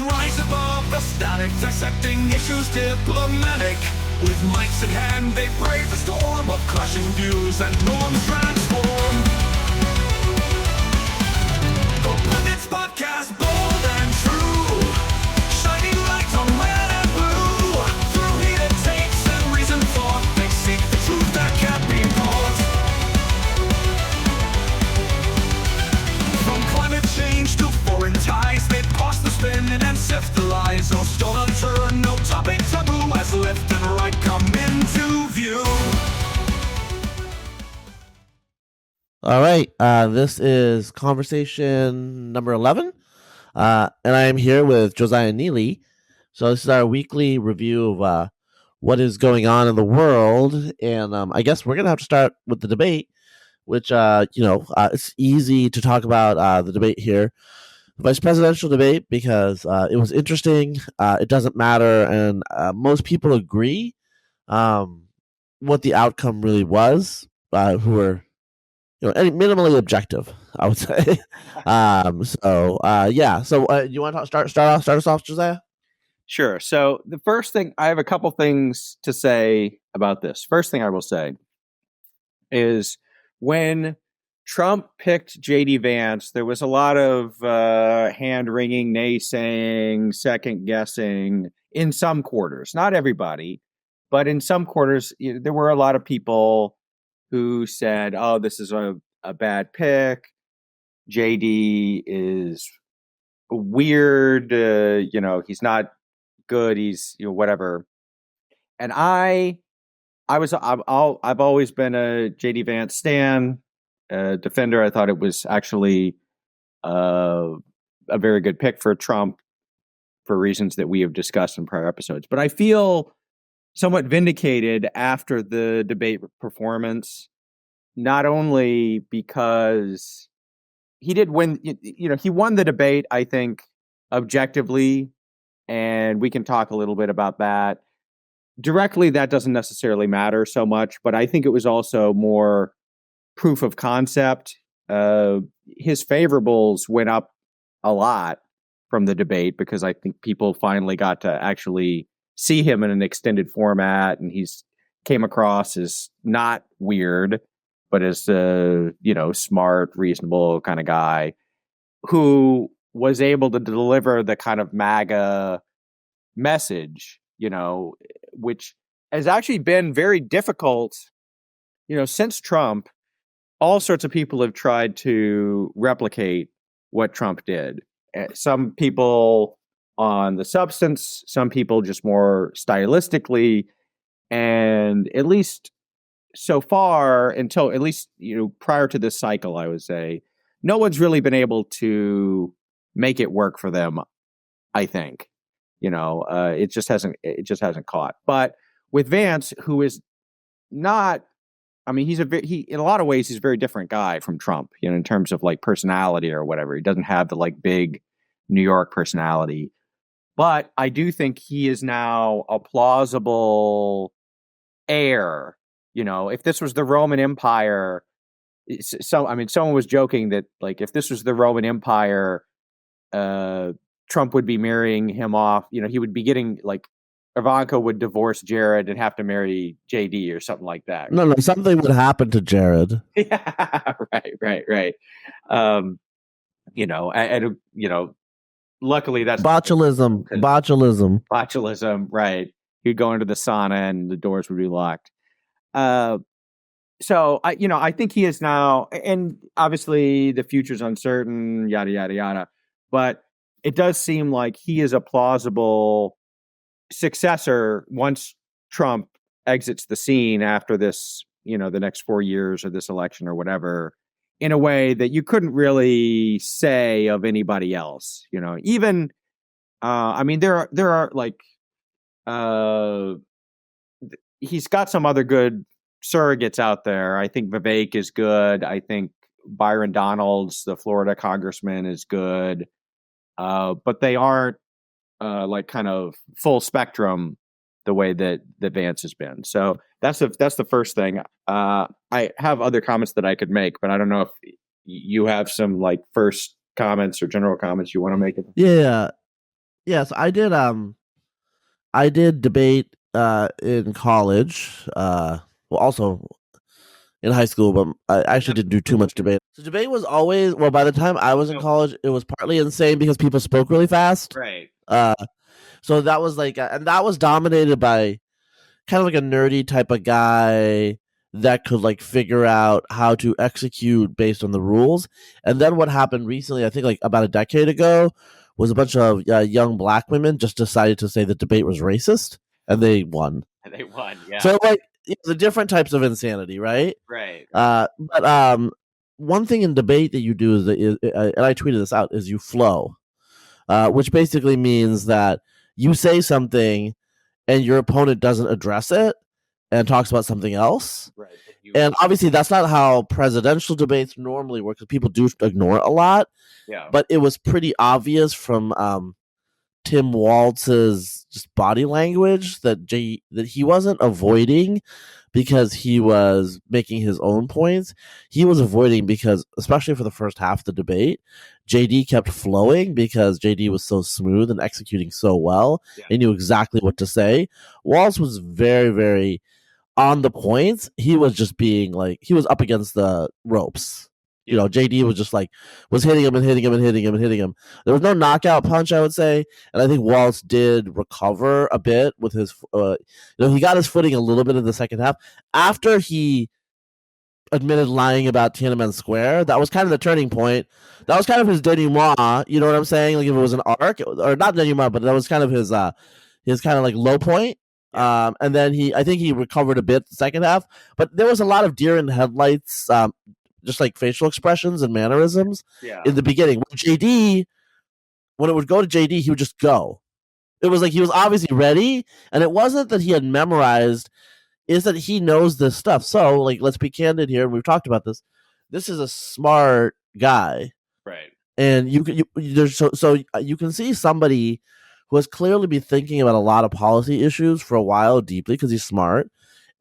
rise above the static, dissecting issues diplomatic. With mics in hand, they brave the storm of clashing views and norms transform. The Pundits Podcast, bold and true, shining lights on red and blue. Through heated takes and reasoned thought, they seek the truth that can't be bought. From climate change to foreign ties, they pause the spinning and sift the lies. No stone unturned, no topic taboo, as left and right come into view. All right, this is conversation number 11, and I am here with Josiah and Neeley. So this is our weekly review of what is going on in the world, and I guess we're going to have to start with the debate, which, it's easy to talk about the debate here, the vice presidential debate, because it was interesting. It doesn't matter, and most people agree what the outcome really was, who were minimally objective, I would say. So you want to start us off, Josiah? Sure. So the first thing, I have a couple things to say about this. First thing I will say is when Trump picked J.D. Vance, there was a lot of hand-wringing, naysaying, second-guessing in some quarters. Not everybody, but in some quarters, there were a lot of people who said, oh, this is a bad pick. JD is weird. He's not good. He's, whatever. And I've always been a JD Vance stan, defender. I thought it was actually a very good pick for Trump for reasons that we have discussed in prior episodes. But I feel somewhat vindicated after the debate performance, not only because he did win, he won the debate, I think, objectively, and we can talk a little bit about that. Directly, that doesn't necessarily matter so much, but I think it was also more proof of concept. His favorables went up a lot from the debate because I think people finally got to actually see him in an extended format, and he's came across as not weird, but as a smart, reasonable kind of guy who was able to deliver the kind of MAGA message, which has actually been very difficult. Since Trump, all sorts of people have tried to replicate what Trump did. Some people on the substance, some people just more stylistically, and at least so far, until at least prior to this cycle, I would say no one's really been able to make it work for them. I think it just hasn't caught. But with Vance, who is not, he's in a lot of ways he's a very different guy from Trump, in terms of like personality or whatever. He doesn't have the like big New York personality. But I do think he is now a plausible heir. If this was the Roman Empire, someone was joking that like if this was the Roman Empire, Trump would be marrying him off. He would be getting like Ivanka would divorce Jared and have to marry JD or something like that. No, something would happen to Jared. Yeah, right. Luckily, that's botulism, right? He'd go into the sauna and the doors would be locked. So I think he is now, and obviously the future's uncertain, yada yada yada. But it does seem like he is a plausible successor once Trump exits the scene after this, the next 4 years or this election or whatever, in a way that you couldn't really say of anybody else. Even there are like he's got some other good surrogates out there. I think Vivek is good. I think Byron Donalds, the Florida congressman, is good. But they aren't like kind of full spectrum the way that Vance has been. So that's the first thing. I have other comments that I could make, but I don't know if you have some like first comments or general comments you want to make. Yeah. Yes, I did debate in college. Well, also in high school, but I actually didn't do too much debate. So debate was always, well, by the time I was in college, it was partly insane because people spoke really fast. Right. Uh, so that was like, and that was dominated by kind of like a nerdy type of guy that could like figure out how to execute based on the rules. And then what happened recently, I think like about a decade ago, was a bunch of young black women just decided to say the debate was racist, and they won. And they won. Yeah. So like the different types of insanity, right? Right. But one thing in debate that you do and I tweeted this out, is you flow, which basically means that you say something and your opponent doesn't address it and talks about something else. Right. And obviously, that's not how presidential debates normally work, because people do ignore it a lot. Yeah. But it was pretty obvious from Tim Walz's just body language that he wasn't avoiding because he was making his own points. He was avoiding because, especially for the first half of the debate, JD kept flowing because JD was so smooth and executing so well. Yeah. He knew exactly what to say. Walz was very, very on the points. He was just being like, he was up against the ropes. You know, JD was just like, was hitting him and hitting him and hitting him and hitting him. There was no knockout punch, I would say. And I think Walz did recover a bit with his, he got his footing a little bit in the second half. After he admitted lying about Tiananmen Square, that was kind of the turning point. That was kind of his denouement, you know what I'm saying? Like if it was an arc, or not denouement, but that was kind of his kind of like low point. And then I think he recovered a bit the second half, but there was a lot of deer in headlights, just like facial expressions and mannerisms in the beginning. When it would go to JD, he would just go. It was like he was obviously ready, and it wasn't that he had memorized, is that he knows this stuff. So, like, let's be candid here, and we've talked about this. This is a smart guy, right? And you can see somebody who has clearly been thinking about a lot of policy issues for a while deeply because he's smart,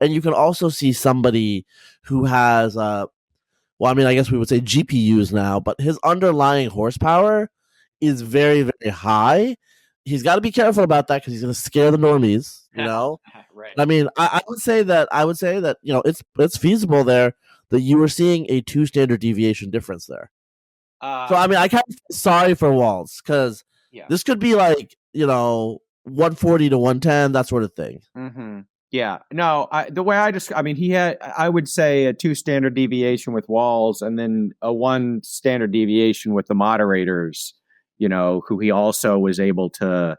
and you can also see somebody who has well, I mean, I guess we would say GPUs now, but his underlying horsepower is very, very high. He's got to be careful about that because he's going to scare the normies, you know? Right. I mean, I would say that it's feasible there that you were seeing a 2 standard deviation difference there. So, I mean, I kind of feel sorry for Walz because this could be like, 140 to 110, that sort of thing. Mm-hmm. Yeah, no, the way he had, I would say, a 2 standard deviation with Walz and then a 1 standard deviation with the moderators, who he also was able to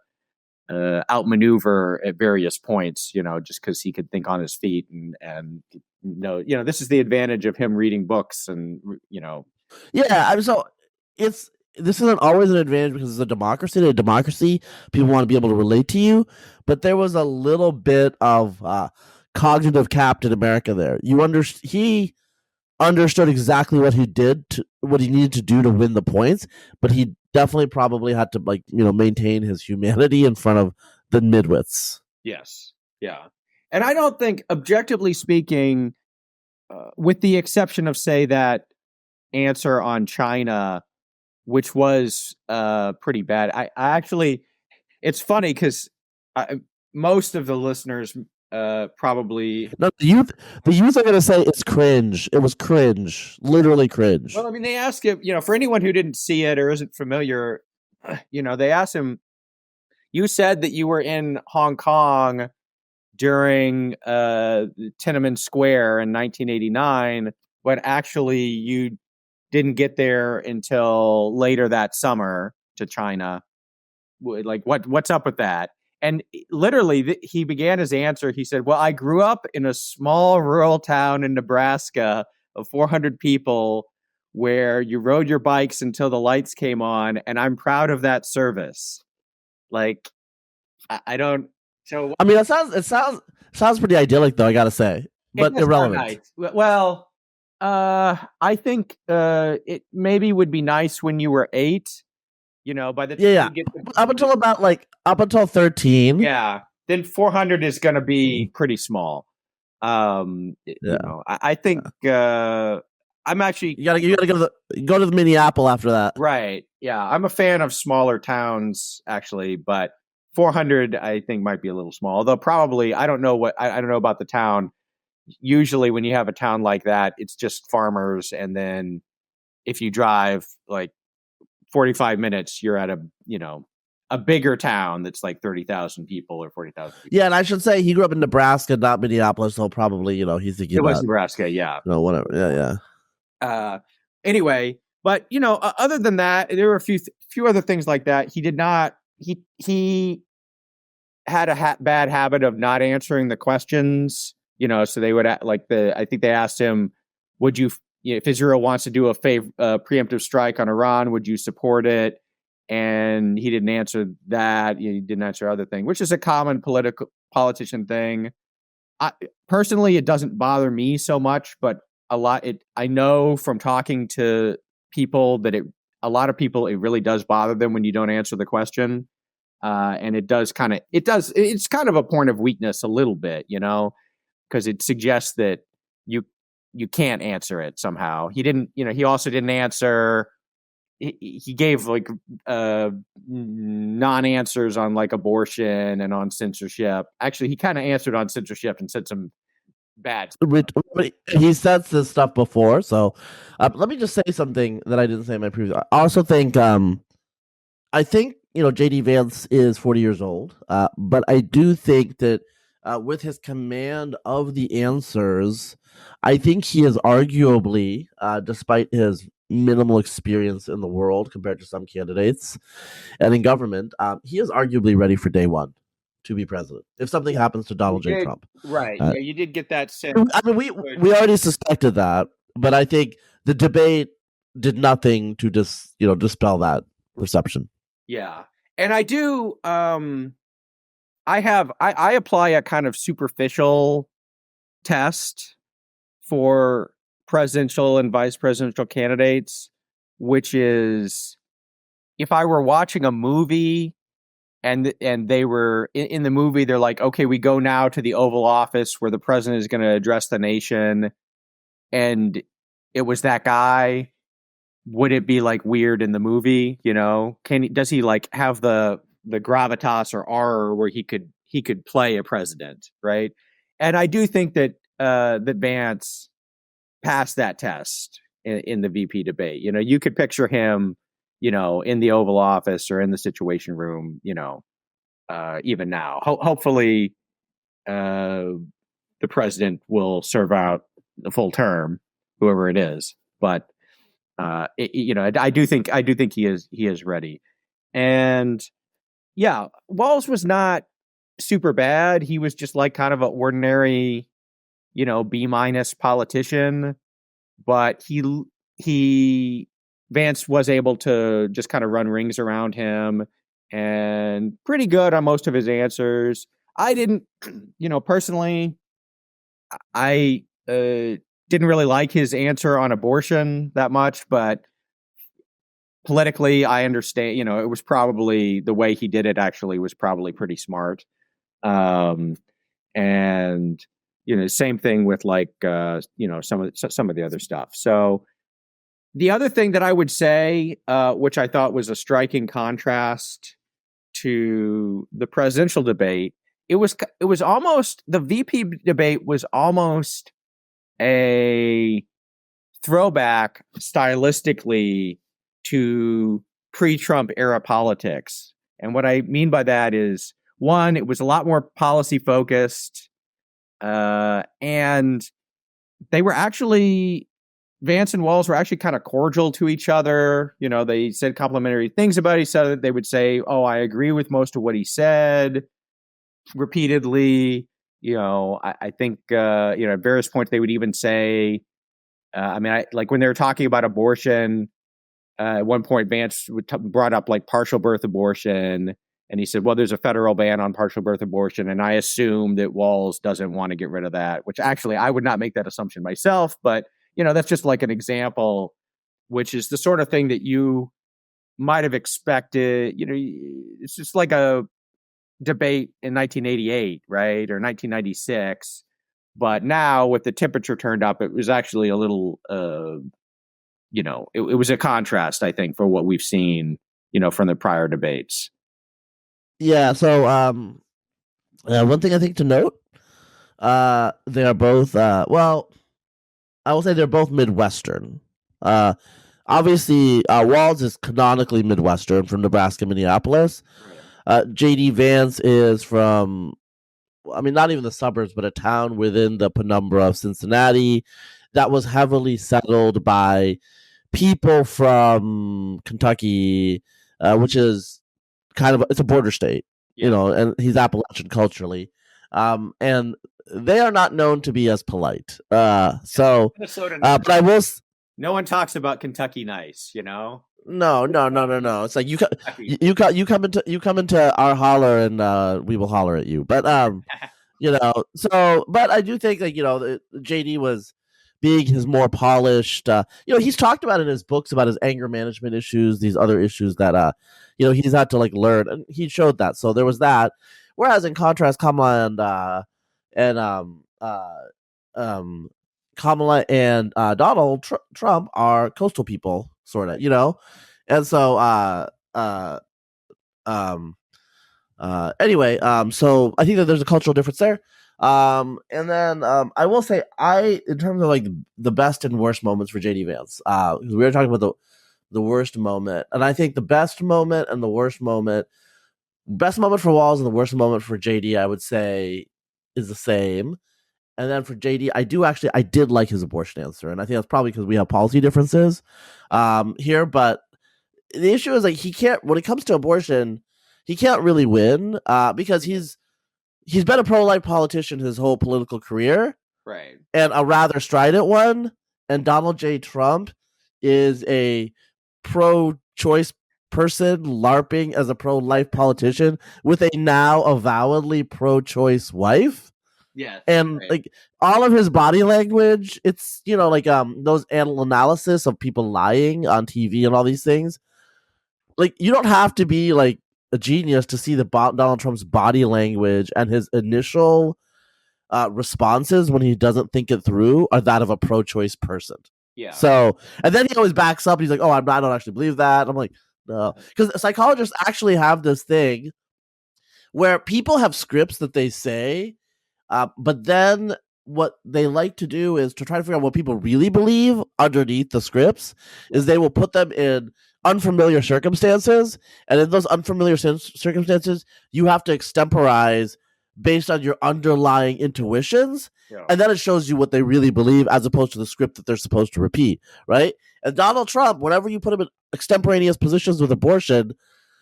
outmaneuver at various points, just because he could think on his feet and this is the advantage of him reading books and. Yeah, I mean, so this isn't always an advantage because it's a democracy. In a democracy, people want to be able to relate to you, but there was a little bit of cognitive Captain America there. He understood exactly what he needed to do to win the points, but he definitely probably had to maintain his humanity in front of the midwits. Yes, yeah, and I don't think, objectively speaking, with the exception of say that answer on China, which was pretty bad. I actually, it's funny because most of the listeners probably. No, the youth are going to say it's cringe. It was cringe, literally cringe. Well, I mean, they ask him, for anyone who didn't see it or isn't familiar, they asked him, you said that you were in Hong Kong during Tiananmen Square in 1989, but actually you didn't get there until later that summer to China. Like, what's up with that? And literally, he began his answer. He said, well, I grew up in a small rural town in Nebraska of 400 people where you rode your bikes until the lights came on, and I'm proud of that service. Like, I don't. So I mean, it sounds pretty idyllic, though, I gotta say, but irrelevant. Well, I think it maybe would be nice when you were 8. By the time you get up until 13. Yeah, then 400 is going to be pretty small. I think I'm actually you gotta go to the Minneapolis after that. Right. Yeah, I'm a fan of smaller towns actually, but 400 I think might be a little small. Although probably I don't know I don't know about the town. Usually when you have a town like that, it's just farmers, and then if you drive like 45 minutes, you're at a bigger town that's like 30,000 people or 40,000 people. Yeah, and I should say he grew up in Nebraska, not Minneapolis, so probably, he's thinking It was about, Nebraska, yeah. whatever. Yeah, yeah. Anyway, but other than that, there were a few other things like that. He did not. He had a bad habit of not answering the questions. So they would I think they asked him, "Would you, if Israel wants to do a preemptive strike on Iran, would you support it?" And he didn't answer that. He didn't answer other thing, which is a common politician thing. Personally, it doesn't bother me so much, but I know from talking to people that a lot of people, it really does bother them when you don't answer the question. And it's kind of a point of weakness a little bit, because it suggests that you can't answer it somehow. He didn't, he also didn't answer. He gave non-answers on like abortion and on censorship. Actually, he kind of answered on censorship and said some bad stuff. He said this stuff before, so let me just say something that I didn't say in my previous. I also think, JD Vance is 40 years old, but I do think that with his command of the answers, I think he is arguably, despite his minimal experience in the world compared to some candidates and in government, he is arguably ready for day one to be president if something happens to Donald J. Trump. Right. Yeah, you did get that sense. I mean, we already suspected that, but I think the debate did nothing to just dispel that perception. Yeah, and I do. I apply a kind of superficial test for presidential and vice presidential candidates, which is if I were watching a movie and they were in the movie, they're like, okay, we go now to the Oval Office where the president is going to address the nation, and it was that guy. Would it be like weird in the movie? Does he like have the gravitas or aura where he could play a president, right? And I do think that that Vance passed that test in the VP debate. You could picture him, in the Oval Office or in the Situation Room, even now. Hopefully, the president will serve out the full term, whoever it is. But I do think he is ready. And yeah, Walz was not super bad. He was just like kind of an ordinary, B- politician. But Vance was able to just kind of run rings around him and pretty good on most of his answers. I didn't, personally, I didn't really like his answer on abortion that much, but politically, I understand, it was probably the way he did it actually was probably pretty smart. And, same thing with like, some of the other stuff. So the other thing that I would say, which I thought was a striking contrast to the presidential debate, it was almost, the VP debate was almost a throwback stylistically to pre-Trump era politics. And what I mean by that is, one, it was a lot more policy focused, and they were actually, Vance and Walz were actually kind of cordial to each other. They said complimentary things about each other. They would say, "Oh, I agree with most of what he said," repeatedly. I think at various points they would even say, like when they were talking about abortion, at one point Vance brought up like partial birth abortion, and he said, "Well, there's a federal ban on partial birth abortion," and I assume that Walz doesn't want to get rid of that. Which actually, I would not make that assumption myself, but that's just like an example, which is the sort of thing that you might have expected. It's just like a debate in 1988, right, or 1996. But now with the temperature turned up, it was actually a little it was a contrast, I think, for what we've seen, from the prior debates. Yeah. So one thing I think to note, they are both well, I will say they're both Midwestern. Obviously, Walz is canonically Midwestern from Nebraska, Minneapolis. JD Vance is from, I mean, not even the suburbs, but a town within the penumbra of Cincinnati that was heavily settled by people from Kentucky, which is it's a border state, and he's Appalachian culturally. And they are not known to be as polite. Minnesota, but I will. No one talks about Kentucky nice, No. It's like you come into our holler and we will holler at you. But but I do think like JD was being his more polished. He's talked about in his books about his anger management issues, these other issues that he's had to like learn, and he showed that. So there was that. Whereas in contrast, Kamala and Donald Trump are coastal people, sort of, and so anyway, so I think that there's a cultural difference there. And then I will say, in terms of like the best and worst moments for JD Vance, we were talking about the worst moment, and I think the best moment and the worst moment, best moment for Walz and the worst moment for JD, I would say is the same. And then for JD, I did like his abortion answer, and I think that's probably because we have policy differences here. But the issue is like he can't, when it comes to abortion, he can't really win because he's been a pro-life politician his whole political career, right? And a rather strident one. And Donald J. Trump is a pro-choice person LARPing as a pro-life politician with a now avowedly pro-choice wife. Yeah, and right. Like all of his body language, it's like those analysis of people lying on TV and all these things. Like you don't have to be like a genius to see the Donald Trump's body language and his initial responses when he doesn't think it through are that of a pro-choice person. Yeah. So, and then he always backs up. He's like, "Oh, I don't actually believe that." I'm like, no, because psychologists actually have this thing where people have scripts that they say. But then what they like to do is to try to figure out what people really believe underneath the scripts is they will put them in unfamiliar circumstances. And in those unfamiliar circumstances, you have to extemporize based on your underlying intuitions. Yeah. And then it shows you what they really believe as opposed to the script that they're supposed to repeat, right? And Donald Trump, whenever you put him in extemporaneous positions with abortion,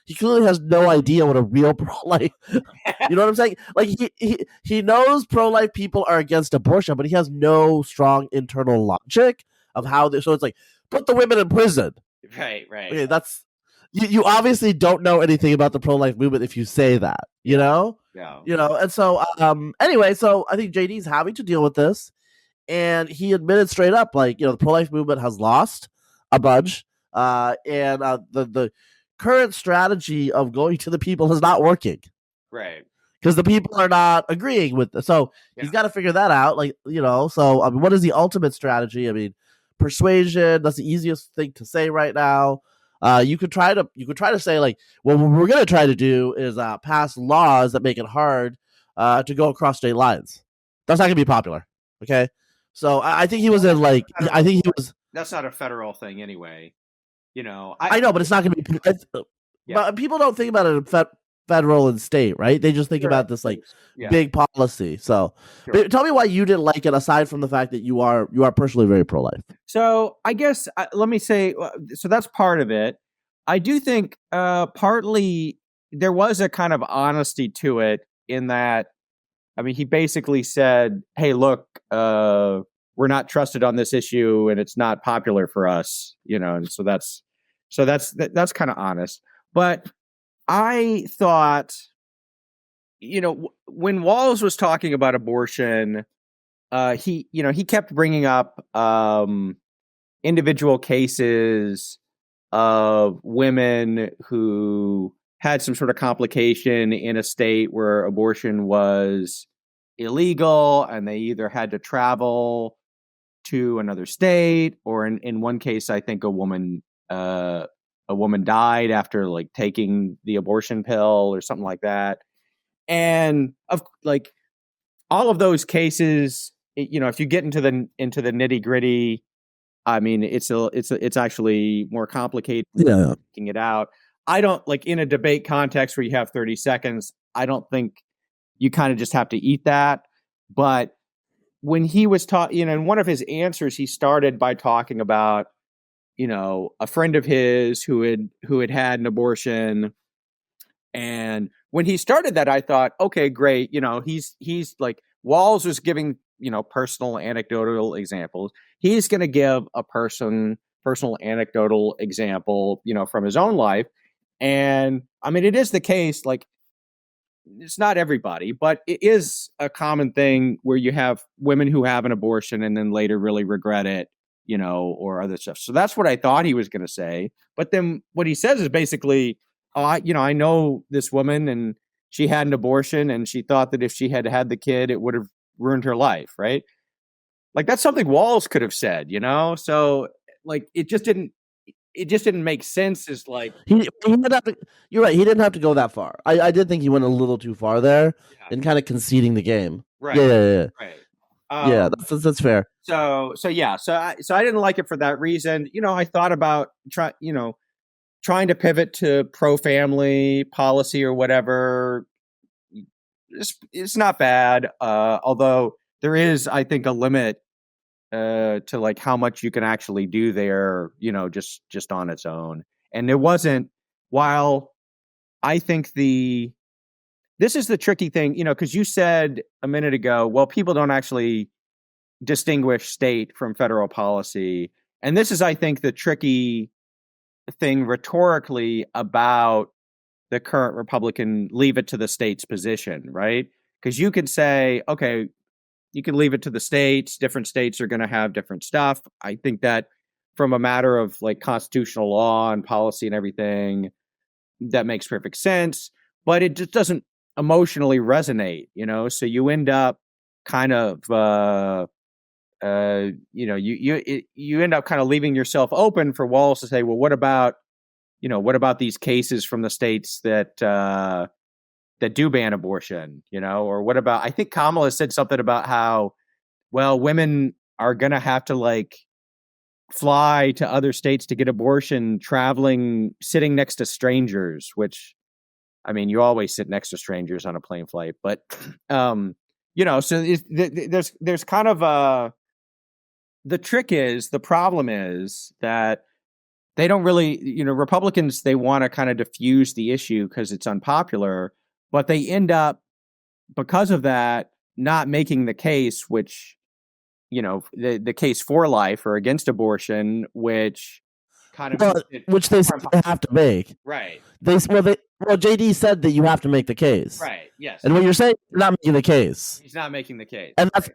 he clearly has no idea what a real pro-life, you know what I'm saying? Like he knows pro-life people are against abortion, but he has no strong internal logic of how so it's like, put the women in prison. Right. Okay, that's, you obviously don't know anything about the pro-life movement if you say that, you know? Yeah. And so, anyway, so I think JD's having to deal with this, and he admitted straight up, like, the pro-life movement has lost a bunch, and the current strategy of going to the people is not working. Right. Because the people are not agreeing with it. So he's got to figure that out. Like, so I mean, what is the ultimate strategy? I mean, persuasion, that's the easiest thing to say right now. You could try to say like, well, what we're going to try to do is pass laws that make it hard to go across state lines. That's not going to be popular. Okay. So I think he was in like, I think he was. That's not a federal thing anyway. I know, but it's not going to be. But people don't think about it in federal and state, right? They just think about this like big policy. So, but tell me why you didn't like it, aside from the fact that you are personally very pro-life. So I guess let me say, so that's part of it. I do think partly there was a kind of honesty to it in that, I mean, he basically said, "Hey, look, we're not trusted on this issue, and it's not popular for us," and so that's kind of honest. But I thought, when Walz was talking about abortion, he kept bringing up individual cases of women who had some sort of complication in a state where abortion was illegal, and they either had to travel to another state, or in one case, I think a woman died after like taking the abortion pill or something like that. And of like all of those cases, if you get into the nitty gritty, I mean, it's actually more complicated. Yeah. Working it out. I don't like in a debate context where you have 30 seconds. I don't think you kind of just have to eat that. But when he was talking, in one of his answers, he started by talking about, a friend of his who had an abortion. And when he started that, I thought, okay, great. He's like Walls was giving, personal anecdotal examples. He's going to give a personal anecdotal example, from his own life. And I mean, it is the case, like, it's not everybody, but it is a common thing where you have women who have an abortion and then later really regret it, or other stuff. So that's what I thought he was going to say. But then what he says is basically, I know this woman and she had an abortion and she thought that if she had had the kid, it would have ruined her life. Right. Like that's something Walls could have said, So like, it just didn't make sense. Is like he didn't have to, you're right. He didn't have to go that far. I did think he went a little too far there in kind of conceding the game. Right. Yeah. Right. Yeah, that's fair. So I didn't like it for that reason. I thought about trying to pivot to pro-family policy or whatever. It's not bad. Although there is, I think, a limit to like how much you can actually do there, just on its own. And there wasn't, while I think this is the tricky thing, because you said a minute ago, well, people don't actually distinguish state from federal policy. And this is, I think, the tricky thing rhetorically about the current Republican leave it to the states position, right? Because you could say, okay, you can leave it to the states. Different states are going to have different stuff. I think that from a matter of like constitutional law and policy and everything, that makes perfect sense. But it just doesn't emotionally resonate, So you end up kind of, you end up kind of leaving yourself open for Walls to say, well, what about these cases from the states that do ban abortion, or what about, I think Kamala said something about how, well, women are going to have to like fly to other states to get abortion, sitting next to strangers, which, I mean, you always sit next to strangers on a plane flight, but, so there's kind of the problem is that they don't really, Republicans, they want to kind of diffuse the issue because it's unpopular, but they end up, because of that, not making the case, which, the case for life or against abortion, which kind of, which they have to make. Right. JD said that you have to make the case. Right. Yes. And what you're saying, you're not making the case. He's not making the case. And that's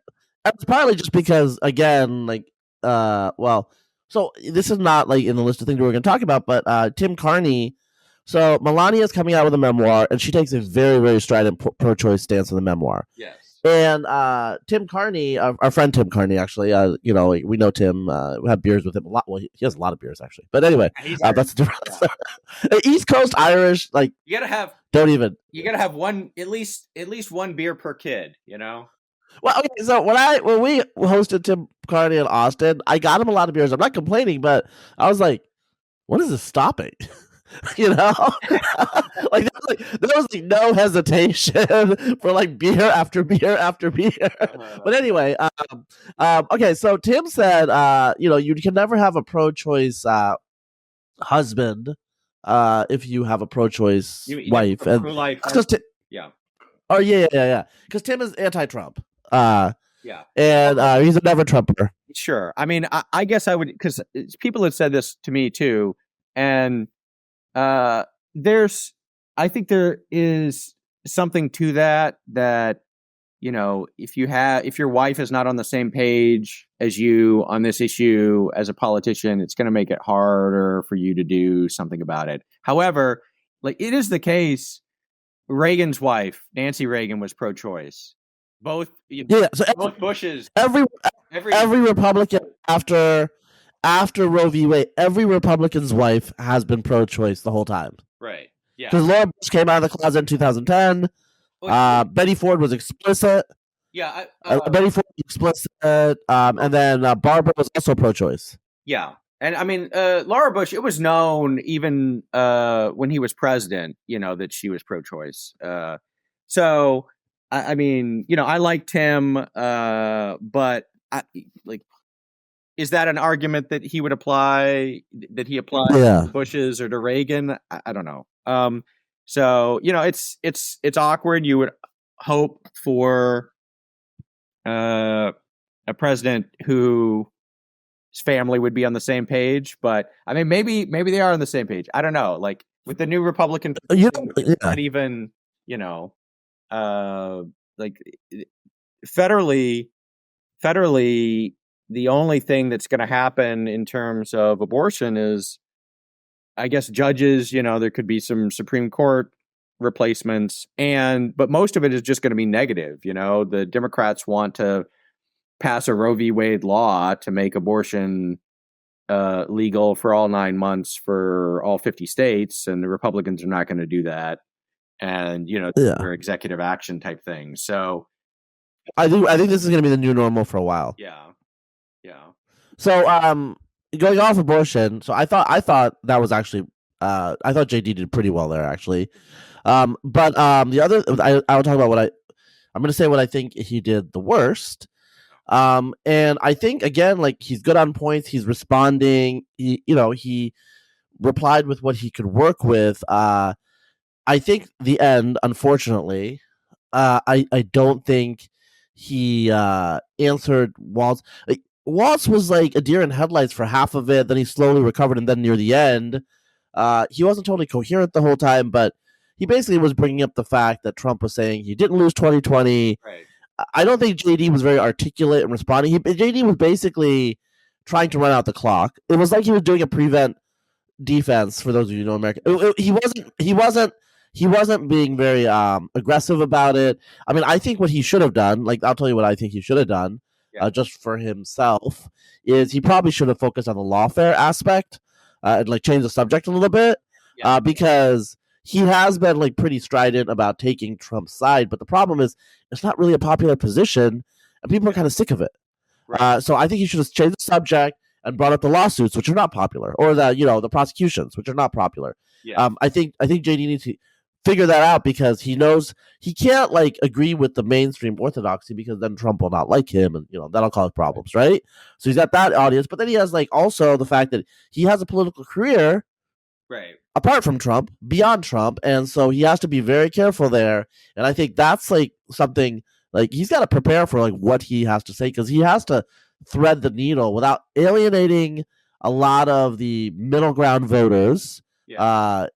partly just because, again, like, so this is not like in the list of things we're going to talk about, but Tim Carney. So Melania is coming out with a memoir, and she takes a very, very strident pro-choice stance in the memoir. Yes. And Tim Carney, our friend Tim Carney, actually, we know Tim. We have beers with him a lot. Well, he has a lot of beers, actually. But anyway, that's a different story. East Coast Irish, like you gotta have. You gotta have one, at least one beer per kid. Well, okay, so when we hosted Tim Carney in Austin, I got him a lot of beers. I'm not complaining, but I was like, when is this stopping? Like there was like no hesitation for like beer after beer after beer. But anyway, okay, so Tim said, you can never have a pro-choice husband if you have a pro-choice wife, and because because Tim is anti-Trump. And he's a never Trumper. Sure. I mean, I guess I would, because people have said this to me too, and I think there is something to that, if your wife is not on the same page as you on this issue as a politician, it's going to make it harder for you to do something about it. However, like it is the case, Reagan's wife, Nancy Reagan, was pro-choice. Both Yeah. So both Bushes, every every Republican after Roe v. Wade, every Republican's wife has been pro-choice the whole time. right. Yeah. Because Laura Bush came out of the closet in 2010. Betty Ford was explicit. Yeah. Betty Ford was explicit. And then Barbara was also pro-choice. Yeah. And I mean, Laura Bush, it was known even when he was president, that she was pro-choice. So, I mean, I liked him, but like, is that an argument that he would apply, that he applied to Bushes or to Reagan? I don't know. So, it's awkward. You would hope for a president whose family would be on the same page, but I mean, maybe they are on the same page. I don't know. Like with the new Republican, not even, like federally, the only thing that's going to happen in terms of abortion is, I guess, judges. There could be some Supreme Court replacements, but most of it is just going to be negative. The Democrats want to pass a Roe v. Wade law to make abortion legal for all 9 months for all 50 states, and the Republicans are not going to do that. And they're executive action type things. So I think this is going to be the new normal for a while. Yeah. So going off abortion, so I thought that was actually I thought JD did pretty well there actually. But the other I'll talk about I'm going to say what I think he did the worst. And I think again, like, he's good on points. He's responding. He replied with what he could work with. I think the end, unfortunately, I don't think he answered Waltz. Waltz was like a deer in headlights for half of it. Then he slowly recovered, and then near the end, he wasn't totally coherent the whole time. But he basically was bringing up the fact that Trump was saying he didn't lose 2020. Right. I don't think JD was very articulate in responding. JD was basically trying to run out the clock. It was like he was doing a prevent defense. For those of you who know America, he wasn't being very aggressive about it. I mean, I think what he should have done, like, I'll tell you what I think he should have done, just for himself, is he probably should have focused on the lawfare aspect and like change the subject a little bit, because he has been like pretty strident about taking Trump's side, but the problem is it's not really a popular position, and people are kind of sick of it. Right. So I think he should have changed the subject and brought up the lawsuits, which are not popular, or the prosecutions, which are not popular. Yeah. I think JD needs to figure that out, because he knows he can't like agree with the mainstream orthodoxy, because then Trump will not like him, and that'll cause problems, right? So he's got that audience, but then he has like also the fact that he has a political career, right, apart from Trump, beyond Trump, and so he has to be very careful there. And I think that's like something like he's got to prepare for, like, what he has to say, because he has to thread the needle without alienating a lot of the middle ground voters, but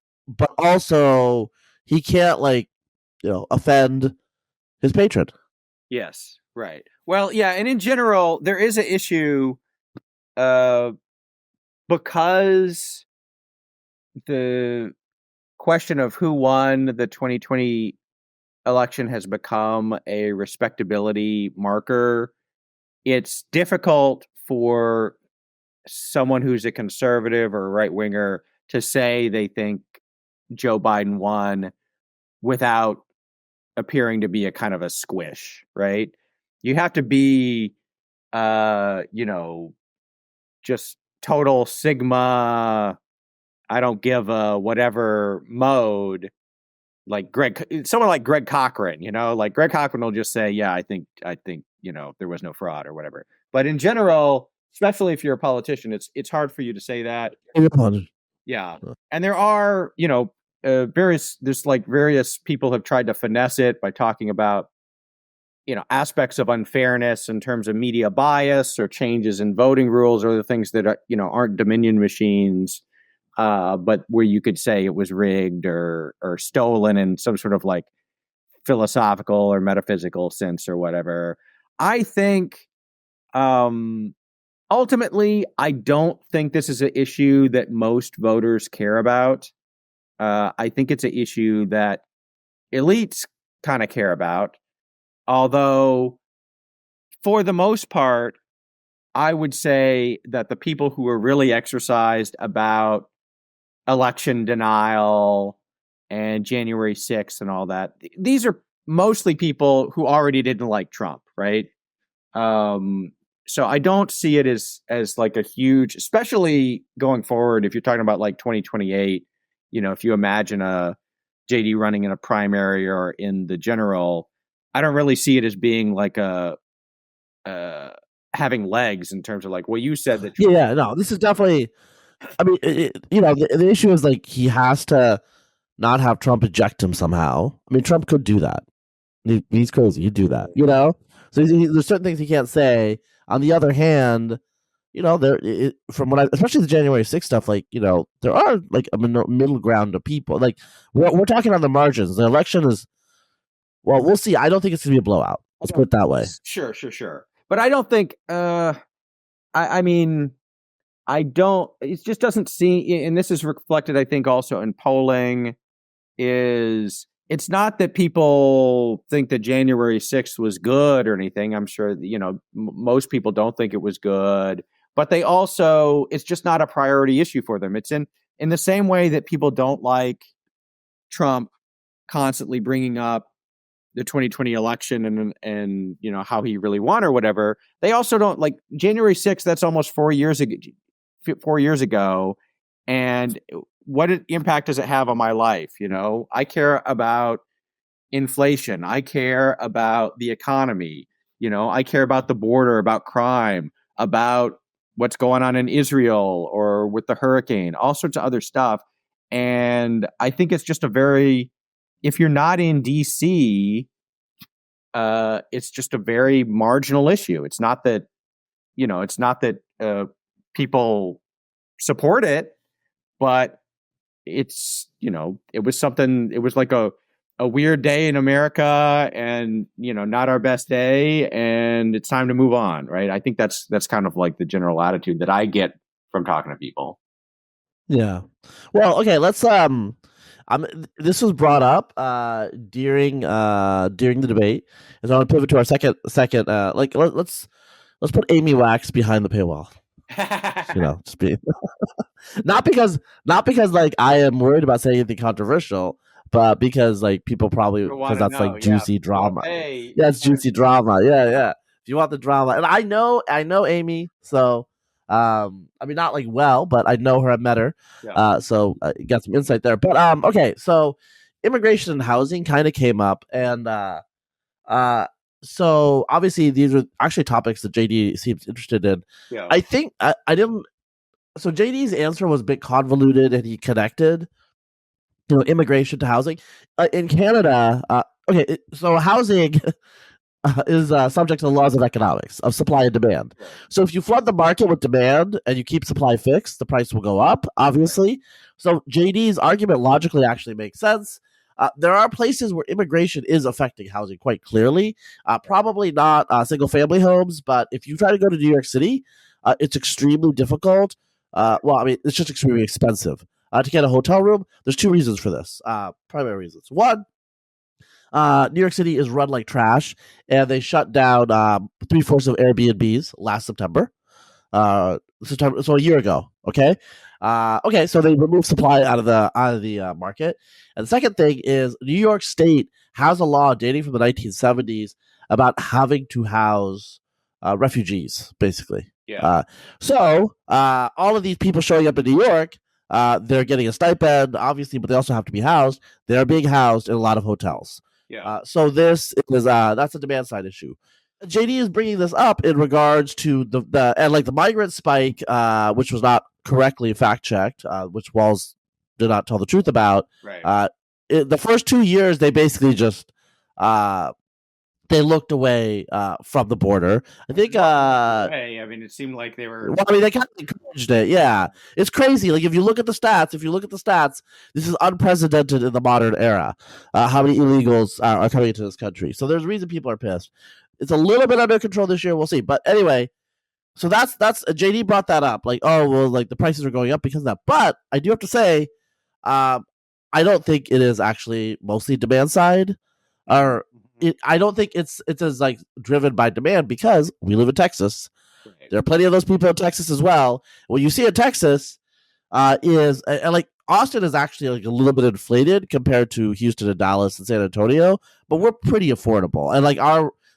also he can't offend his patron. Yes, right. Well, yeah, and in general, there is an issue because the question of who won the 2020 election has become a respectability marker. It's difficult for someone who's a conservative or a right winger to say they think Joe Biden won without appearing to be a kind of a squish, right? You have to be, just total Sigma, I don't give a whatever mode, like someone like Greg Cochran, like Greg Cochran will just say, yeah, I think, there was no fraud or whatever. But in general, especially if you're a politician, it's hard for you to say that. Yeah. And there are, various people have tried to finesse it by talking about, aspects of unfairness in terms of media bias or changes in voting rules, or the things that are, aren't Dominion machines, but where you could say it was rigged or stolen in some sort of like philosophical or metaphysical sense or whatever. I think, ultimately, I don't think this is an issue that most voters care about. I think it's an issue that elites kind of care about. Although, for the most part, I would say that the people who are really exercised about election denial and January 6th and all that, these are mostly people who already didn't like Trump, right? So I don't see it as like a huge, especially going forward, if you're talking about like 2028, if you imagine a JD running in a primary or in the general, I don't really see it as being like a having legs in terms of like, well, you said that. Yeah, no, this is definitely. I mean, the issue is like he has to not have Trump eject him somehow. I mean, Trump could do that. He's crazy. He'd do that, So there's certain things he can't say. On the other hand, from what especially the January 6th stuff, like, there are like a middle ground of people. Like, we're talking on the margins. The election is, well, we'll see. I don't think it's going to be a blowout. Let's put it that way. Sure. But I don't think, I mean, I don't, it just doesn't seem, and this is reflected, I think, also in polling, it's not that people think that January 6th was good or anything. I'm sure, most people don't think it was good, but they also, it's just not a priority issue for them. It's in the same way that people don't like Trump constantly bringing up the 2020 election and how he really won or whatever. They also don't like January 6th. That's almost 4 years ago. 4 years ago, and what impact does it have on my life? I care about inflation. I care about the economy. I care about the border, about crime, about what's going on in Israel or with the hurricane, all sorts of other stuff. And I think it's just if you're not in DC, it's just a very marginal issue. It's not that, people support it, but it's, it was something, it was like a weird day in America and, not our best day, and it's time to move on. Right. I think that's kind of like the general attitude that I get from talking to people. Yeah. Well, okay, let's this was brought up during the debate. And so I want to pivot to our second let's put Amy Wax behind the paywall. Just be not because like I am worried about saying anything controversial, but because like people probably, because that's like juicy drama. Hey, yeah, it's juicy drama. Yeah. If you want the drama, and I know Amy, so I mean, not like well, but I know her. I met her, so got some insight there. But okay, so immigration and housing kind of came up, and so obviously these are actually topics that JD seems interested in. Yeah. I think I didn't. So JD's answer was a bit convoluted, and he connected, immigration to housing in Canada. Okay, so housing is subject to the laws of economics of supply and demand. Right. So if you flood the market with demand and you keep supply fixed, the price will go up, obviously. Right. So JD's argument logically actually makes sense. There are places where immigration is affecting housing quite clearly. Probably not single-family homes, but if you try to go to New York City, it's extremely difficult. Well, I mean, it's just extremely expensive to get a hotel room. There's two reasons for this. Primary reasons. One, New York City is run like trash, and they shut down 3/4 of Airbnbs last September. So a year ago. Okay. Okay. So they removed supply out of the market. And the second thing is New York State has a law dating from the 1970s about having to house refugees, basically. Yeah. So all of these people showing up in New York, they're getting a stipend, obviously, but they also have to be housed. They are being housed in a lot of hotels. Yeah. So this is that's a demand side issue. JD is bringing this up in regards to the migrant spike, which was not correctly fact checked, which Walls did not tell the truth about. Right. The first 2 years, they basically just they looked away from the border. I think. I mean, it seemed like they were. Well, I mean, they kind of encouraged it. Yeah, it's crazy. Like if you look at the stats, this is unprecedented in the modern era. How many illegals are coming into this country? So there's a reason people are pissed. It's a little bit under control this year. We'll see. But anyway, so that's JD brought that up. Like, oh well, like the prices are going up because of that. But I do have to say, I don't think it is actually mostly demand side. Or I don't think it's as like driven by demand because we live in Texas. Right. There are plenty of those people in Texas as well. What you see in Texas is and like Austin is actually like a little bit inflated compared to Houston and Dallas and San Antonio, but we're pretty affordable. And like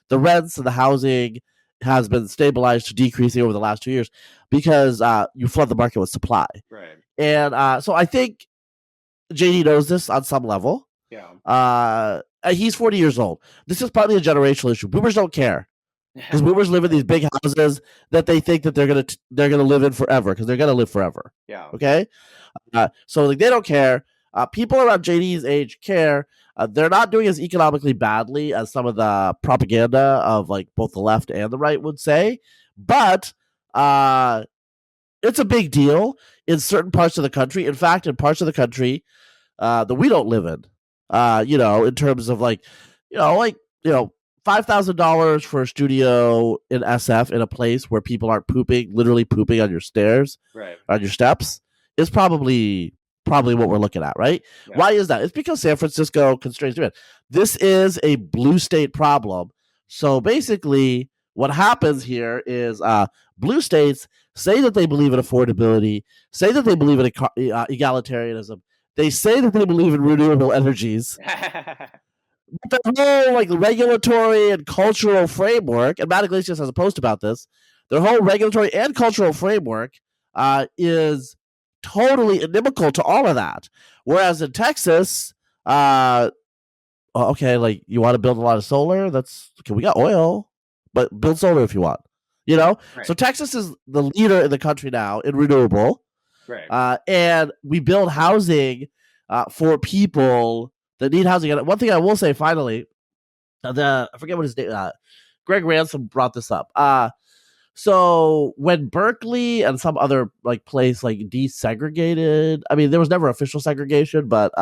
the rents and the housing has been stabilized to decreasing over the last 2 years because you flood the market with supply. Right. And so I think JD knows this on some level. Yeah. He's 40 years old. This is partly a generational issue. Boomers don't care because boomers live in these big houses that they think that they're gonna live in forever because they're gonna live forever. Yeah. Okay, so like they don't care. People around JD's age care. They're not doing as economically badly as some of the propaganda of like both the left and the right would say, but it's a big deal in certain parts of the country. In fact, in parts of the country that we don't live in, in terms of $5,000 for a studio in SF in a place where people aren't literally pooping on your stairs, Right. on your steps, is probably what we're looking at, right? Yeah. Why is that? It's because San Francisco constrains demand. This is a blue state problem. So basically, what happens here is blue states say that they believe in affordability, say that they believe in egalitarianism. They say that they believe in renewable energies. But their whole like regulatory and cultural framework, and Matt Iglesias has a post about this, their whole regulatory and cultural framework is totally inimical to all of that. Whereas in Texas, okay, like you want to build a lot of solar, that's okay, we got oil, but build solar if you want. Right. So Texas is the leader in the country now in renewable. Right. And we build housing for people that need housing. And one thing I will say, finally, I forget what his name. Greg Ransom brought this up. So when Berkeley and some other like place like desegregated, I mean, there was never official segregation, but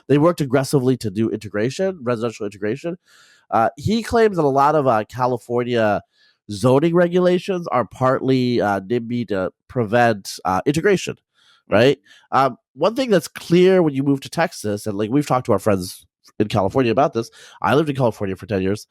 they worked aggressively to do residential integration. He claims that a lot of California zoning regulations are partly NIMBY to prevent integration, right? One thing that's clear when you move to Texas, and like we've talked to our friends in California about this. I lived in California for 10 years.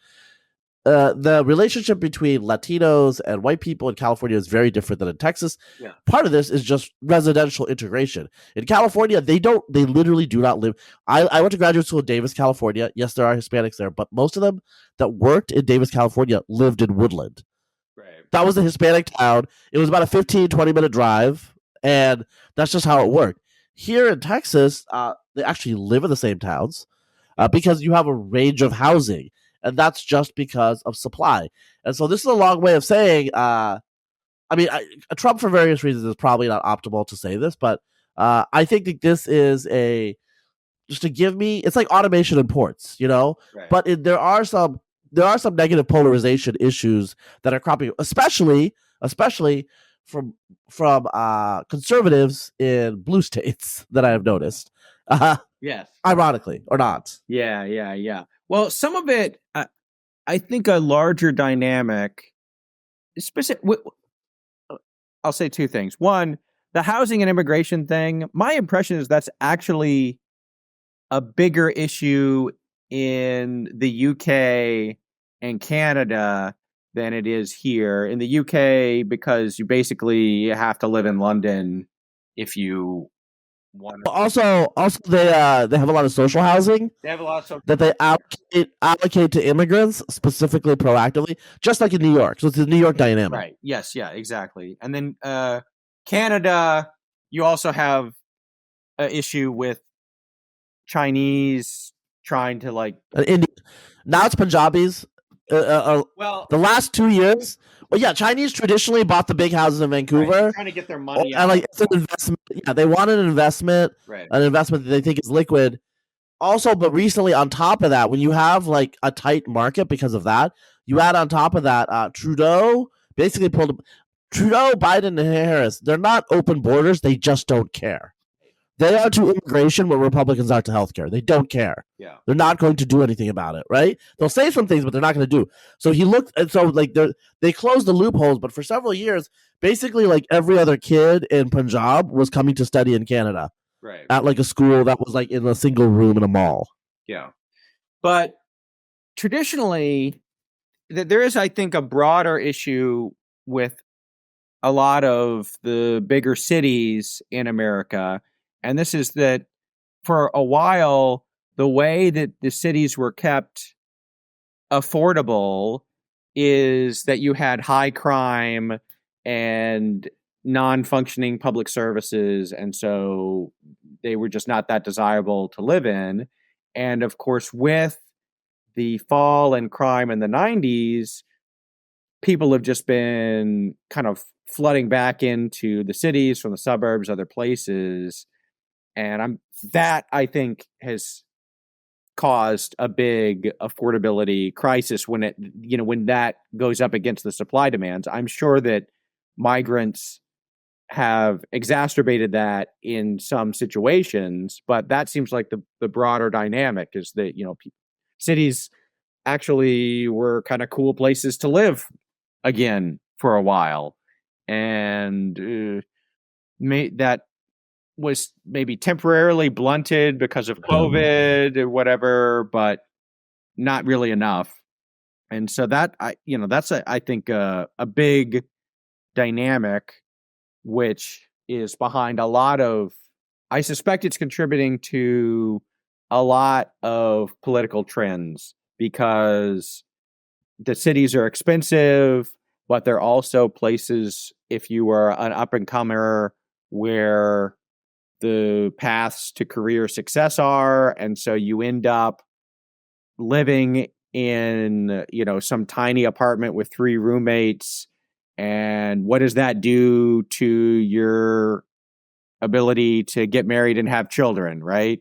The relationship between Latinos and white people in California is very different than in Texas. Yeah. Part of this is just residential integration. In California, they literally do not live. I went to graduate school in Davis, California. Yes, there are Hispanics there, but most of them that worked in Davis, California lived in Woodland. Right. That was a Hispanic town. It was about a 15, 20-minute drive, and that's just how it worked. Here in Texas, they actually live in the same towns because you have a range of housing. And that's just because of supply. And so this is a long way of saying, Trump for various reasons is probably not optimal to say this, but I think that this is it's like automation in ports, Right. But there are some negative polarization issues that are cropping, especially from conservatives in blue states that I have noticed. Yes. Ironically or not. Yeah. Well, some of it, I think a larger dynamic, I'll say two things. One, the housing and immigration thing, my impression is that's actually a bigger issue in the UK and Canada than it is here. In the UK, because you basically have to live in London if you want to. Also, they have a lot of social housing. They have a lot of social that they allocate to immigrants specifically proactively, just like in New York. So it's a New York dynamic. Right. Yes. Yeah. Exactly. And then Canada, you also have an issue with Chinese trying to like. Now it's Punjabis. Well, the last 2 years. Well, yeah, Chinese traditionally bought the big houses in Vancouver. Right, trying to get their money out. And it's an investment. Yeah, they want an investment. Right. An investment that they think is liquid. Also, but recently, on top of that, when you have like a tight market because of that, you add on top of that, Trudeau basically Biden, and Harris. They're not open borders. They just don't care. They are to immigration what Republicans are to healthcare. They don't care. Yeah. They're not going to do anything about it, right? They'll say some things, but they're not going to do. So they closed the loopholes, but for several years, basically like every other kid in Punjab was coming to study in Canada. Right. At like a school that was like in a single room in a mall. Yeah. But traditionally, there is, I think, a broader issue with a lot of the bigger cities in America. And this is that for a while, the way that the cities were kept affordable is that you had high crime and non-functioning public services, and so they were just not that desirable to live in. And of course, with the fall in crime in the 90s, people have just been kind of flooding back into the cities from the suburbs, other places. And I think has caused a big affordability crisis when when that goes up against the supply demands. I'm sure that migrants have exacerbated that in some situations, but that seems like the broader dynamic is that, cities actually were kind of cool places to live again for a while. And that was maybe temporarily blunted because of COVID or whatever, but not really enough. And so that's I think a big dynamic, which is behind a lot of, I suspect it's contributing to a lot of political trends, because the cities are expensive, but they're also places, if you are an up and comer, where the paths to career success are. And so you end up living in, some tiny apartment with 3 roommates. And what does that do to your ability to get married and have children, right?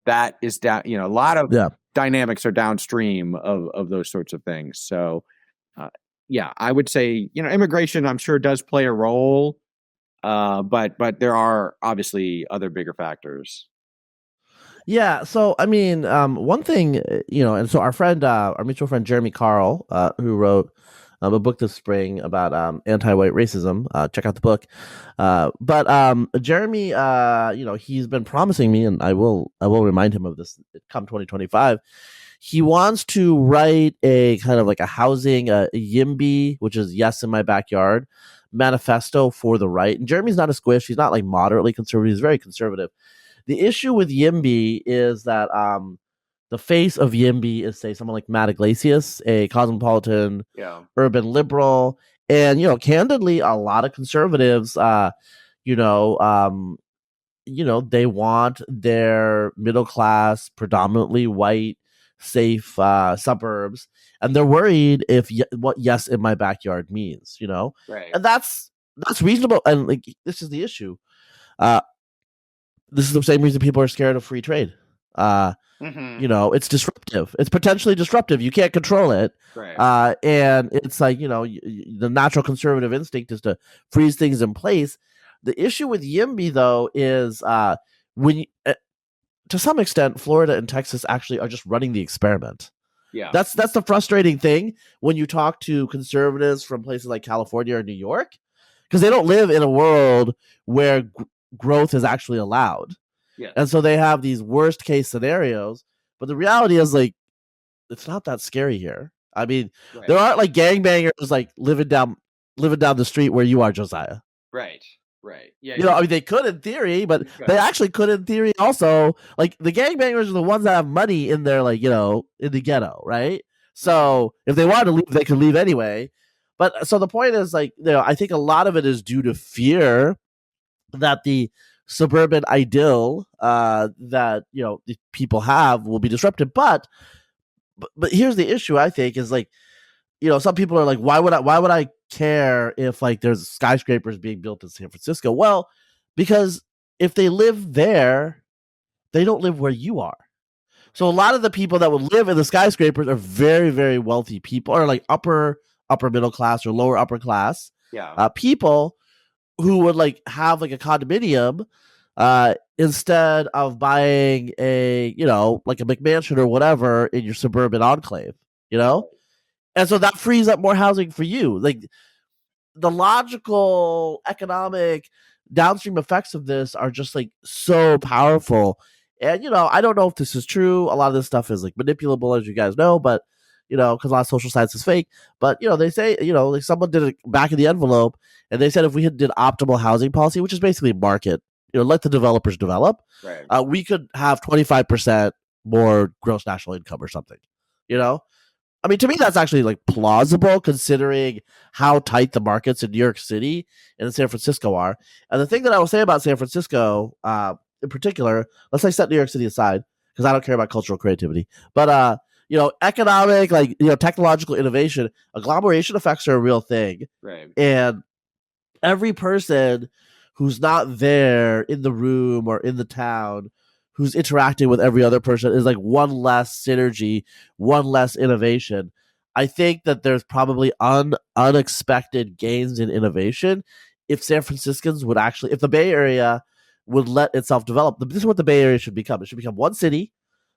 That is down, a lot of dynamics are downstream of those sorts of things. So, I would say, immigration, I'm sure, does play a role. But there are obviously other bigger factors. Yeah. So, I mean, one thing, and so our mutual friend Jeremy Carl, who wrote a book this spring about anti-white racism. Check out the book. But Jeremy, he's been promising me, and I will remind him of this come 2025. He wants to write a kind of like a housing, YIMBY, which is Yes in My Backyard, manifesto for the right. And Jeremy's not a squish. He's not like moderately conservative. He's very conservative. The issue with YIMBY is that the face of YIMBY is, say, someone like Matt Iglesias, a cosmopolitan urban liberal. And, candidly, a lot of conservatives, they want their middle class, predominantly white, safe suburbs, and they're worried what Yes in My Backyard means, Right. And that's reasonable. And like, this is the issue. This is the same reason people are scared of free trade. It's disruptive. It's potentially disruptive. You can't control it. Right. And it's like, the natural conservative instinct is to freeze things in place. The issue with YIMBY, though, is to some extent, Florida and Texas actually are just running the experiment. Yeah. That's the frustrating thing when you talk to conservatives from places like California or New York, because they don't live in a world where growth is actually allowed. Yeah. And so they have these worst case scenarios. But the reality is, like, it's not that scary here. I mean, there aren't like gangbangers like living down the street where you are, Josiah. Right. Yeah. I mean, they could in theory, but they actually could in theory also. Like, the gangbangers are the ones that have money in their, like, in the ghetto, right? So if they wanted to leave, they could leave anyway. But so the point is, like, I think a lot of it is due to fear that the suburban idyll that the people have will be disrupted. But here's the issue, I think, is like, some people are like, why would I care if like there's skyscrapers being built in San Francisco? Well, because if they live there, they don't live where you are. So a lot of the people that would live in the skyscrapers are very, very wealthy people, or like upper middle class or lower upper class people who would like have like a condominium instead of buying a like a McMansion or whatever in your suburban enclave, and so that frees up more housing for you. Like, the logical economic downstream effects of this are just like so powerful. And, I don't know if this is true. A lot of this stuff is like manipulable, as you guys know, but, because a lot of social science is fake. But, they say, like someone did it back in the envelope and they said if we did optimal housing policy, which is basically market, let the developers develop, Right. we could have 25% more gross national income or something, I mean, to me, that's actually like plausible considering how tight the markets in New York City and in San Francisco are. And the thing that I will say about San Francisco, in particular, let's say set New York City aside because I don't care about cultural creativity, but economic, like technological innovation, agglomeration effects are a real thing, Right. and every person who's not there in the room or in the town who's interacting with every other person is like one less synergy, one less innovation. I think that there's probably unexpected gains in innovation if San Franciscans would actually, if the Bay Area would let itself develop. This is what the Bay Area should become. It should become one city.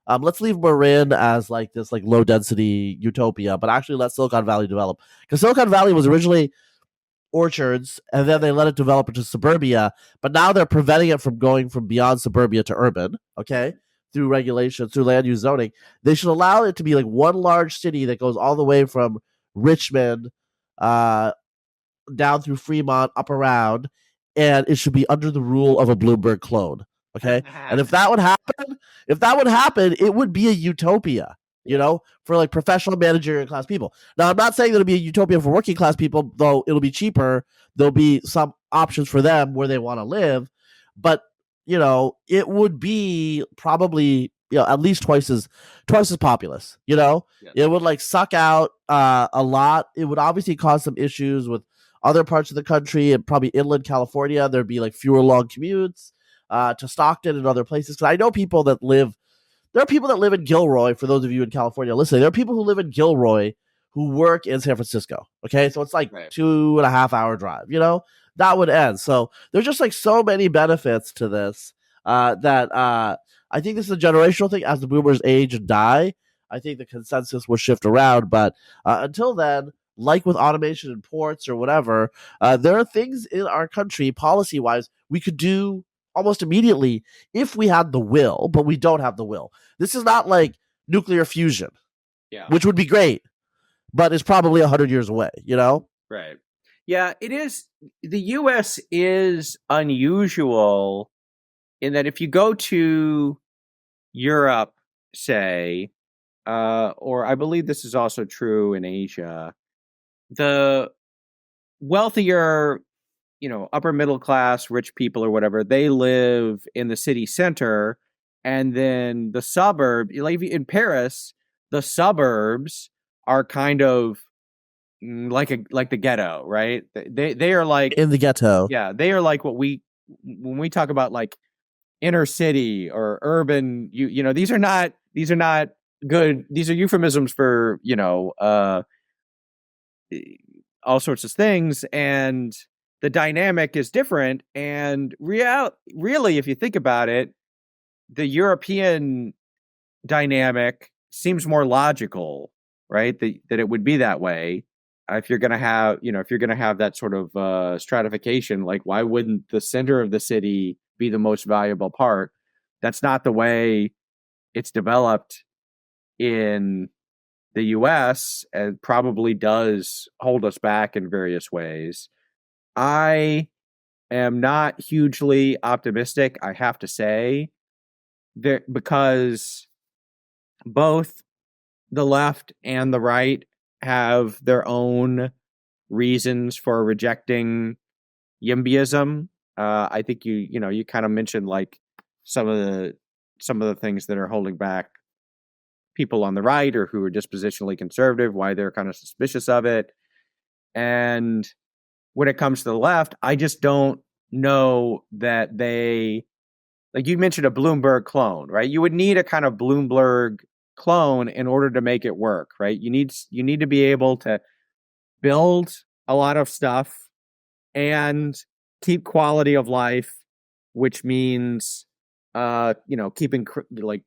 Let's leave Marin as like this like low density utopia, but actually let Silicon Valley develop, because Silicon Valley was originally orchards, and then they let it develop into suburbia, but now they're preventing it from going from beyond suburbia to urban, okay, through regulation, through land use zoning. They should allow it to be like one large city that goes all the way from Richmond down through Fremont, up around, and it should be under the rule of a Bloomberg clone, okay? And if that would happen, it would be a utopia, for like professional managerial class people. Now, I'm not saying that it'll be a utopia for working class people, though it'll be cheaper. There'll be some options for them where they want to live, but it would be probably at least twice as populous. It would like suck out a lot. It would obviously cause some issues with other parts of the country and probably inland California. There'd be like fewer long commutes to Stockton and other places. Because I know people that live. There are people that live in Gilroy. For those of you in California listening, there are people who live in Gilroy who work in San Francisco. Okay, so it's like 2.5 hour drive. That would end. So there's just like so many benefits to this that I think this is a generational thing. As the boomers age and die, I think the consensus will shift around. But until then, like with automation in ports or whatever, there are things in our country, policy-wise, we could do almost immediately if we had the will, but we don't have the will. This is not like nuclear fusion, which would be great, but it's probably 100 years away, Right. Yeah, it is. The U.S. is unusual in that if you go to Europe, say, or I believe this is also true in Asia, the wealthier, upper middle class, rich people or whatever, they live in the city center, and then the suburb, like in Paris, the suburbs are kind of like the ghetto, right? They are like in the ghetto. Yeah, they are like when we talk about like inner city or urban, these are not good. These are euphemisms for all sorts of things, and the dynamic is different. And really, if you think about it, the European dynamic seems more logical, right? That it would be that way. If you're going to have, that sort of stratification, like why wouldn't the center of the city be the most valuable part? That's not the way it's developed in the US, and probably does hold us back in various ways. I am not hugely optimistic, I have to say, because both the left and the right have their own reasons for rejecting YIMBYism. I think you kind of mentioned like some of the things that are holding back people on the right or who are dispositionally conservative, why they're kind of suspicious of it. And when it comes to the left, I just don't know that they, like you mentioned, a Bloomberg clone, right? You would need a kind of Bloomberg clone in order to make it work, right? You need to be able to build a lot of stuff and keep quality of life, which means keeping like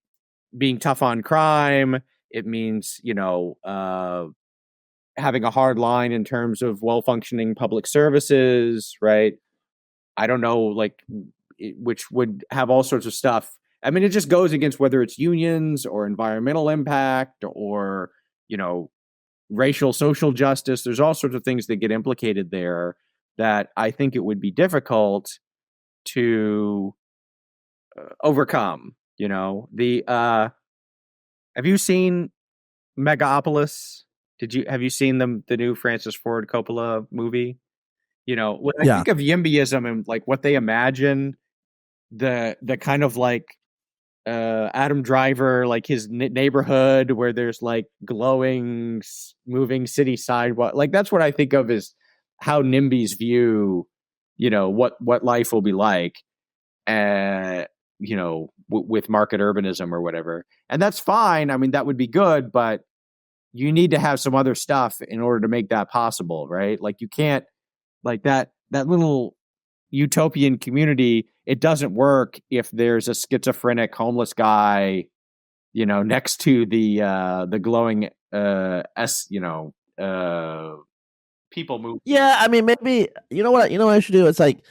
being tough on crime. It means having a hard line in terms of well-functioning public services, right? I don't know, like which would have all sorts of stuff I mean, it just goes against whether it's unions or environmental impact or, racial social justice. There's all sorts of things that get implicated there that I think it would be difficult to overcome. Have you seen Megalopolis? Have you seen the new Francis Ford Coppola movie? When I Yeah. think of YIMBYism and like what they imagine, the kind of like Adam Driver, like his neighborhood where there's like glowing, moving city sidewalk. Like that's what I think of as how NIMBYs view, what life will be like, with market urbanism or whatever. And that's fine. I mean, that would be good, but you need to have some other stuff in order to make that possible, right? Like you can't, like that little utopian community, it doesn't work if there's a schizophrenic homeless guy, next to the glowing people move. Yeah, I mean, maybe you know what I should do. It's like,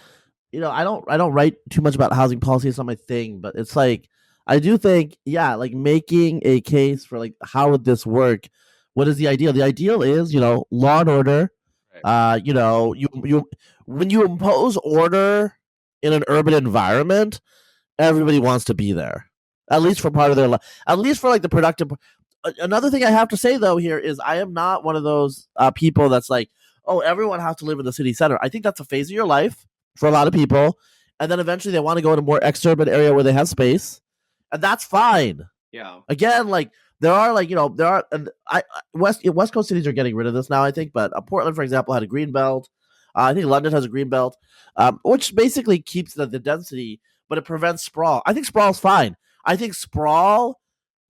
I don't write too much about housing policy. It's not my thing, but it's like I do think, yeah, like making a case for like how would this work? What is the ideal? The ideal is, law and order. You when you impose order in an urban environment, everybody wants to be there, at least for part of their life, at least for like the productive. Another thing I have to say though here is I am not one of those people that's like, oh, everyone has to live in the city center. I think that's a phase of your life for a lot of people, and then eventually they want to go in a more exurban area where they have space, and that's fine. Yeah. Again, like there are and West Coast cities are getting rid of this now, I think, but Portland, for example, had a green belt. I think London has a green belt, which basically keeps the density, but it prevents sprawl. I think sprawl is fine. I think sprawl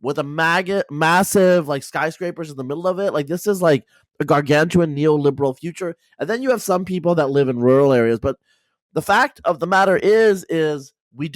with a massive like skyscrapers in the middle of it, like this is like a gargantuan neoliberal future. And then you have some people that live in rural areas, but the fact of the matter is we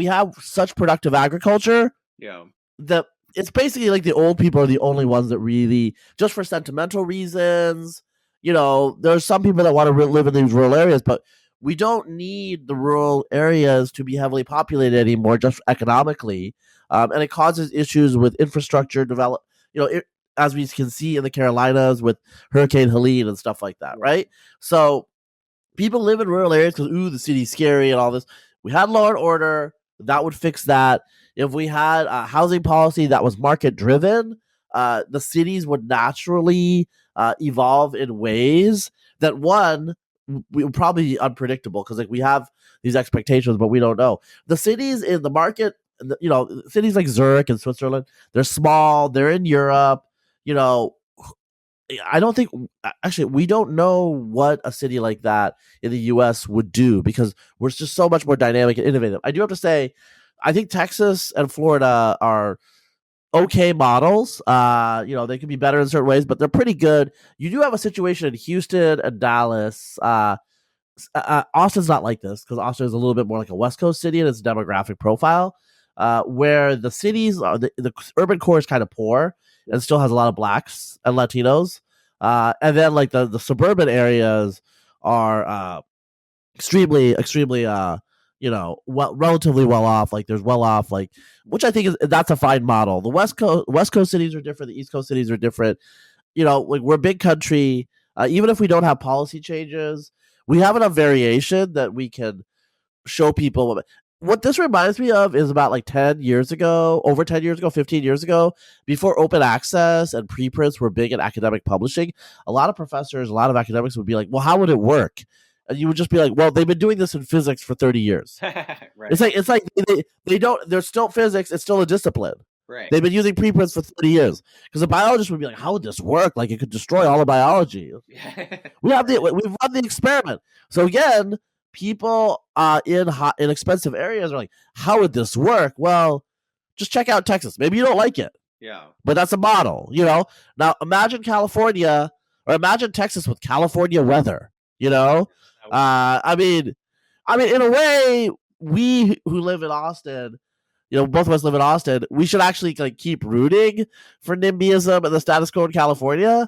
have such productive agriculture. Yeah. That it's basically like the old people are the only ones that really, just for sentimental reasons, there's some people that want to live in these rural areas, but we don't need the rural areas to be heavily populated anymore, just economically. And it causes issues with infrastructure develop, as we can see in the Carolinas with Hurricane Helene and stuff like that, right? So people live in rural areas because, the city's scary and all this. We had law and order. That would fix that. If we had a housing policy that was market driven, the cities would naturally evolve in ways that, one, we would probably be unpredictable because like we have these expectations, but we don't know. The cities in the market, cities like Zurich and Switzerland, they're small. They're in Europe. I don't think, actually, we don't know what a city like that in the U.S. would do because we're just so much more dynamic and innovative. I do have to say, I think Texas and Florida are okay models. They can be better in certain ways, but they're pretty good. You do have a situation in Houston and Dallas. Austin's not like this because Austin is a little bit more like a West Coast city in its demographic profile, where the cities are the urban core is kind of poor and still has a lot of blacks and Latinos. And then like the suburban areas are extremely relatively well off. Like there's well off, like, which I think that's a fine model. The West Coast cities are different. The East Coast cities are different. Like we're a big country. Even if we don't have policy changes, we have enough variation that we can show people what this reminds me of is about like 10 years ago, 15 years ago, before open access and preprints were big in academic publishing. A lot of professors, a lot of academics would be like, well, how would it work? And you would just be like, well, they've been doing this in physics for 30 years. Right. It's like they don't, there's still physics. It's still a discipline. Right. They've been using preprints for 30 years because a biologist would be like, how would this work? Like it could destroy all of biology. We've run the experiment. So again, people in expensive areas are like, how would this work? Well, just check out Texas. Maybe you don't like it. Yeah. But that's a model, Now imagine California or imagine Texas with California weather, I mean, in a way, we who live in Austin, both of us live in Austin, we should actually like keep rooting for NIMBYism and the status quo in California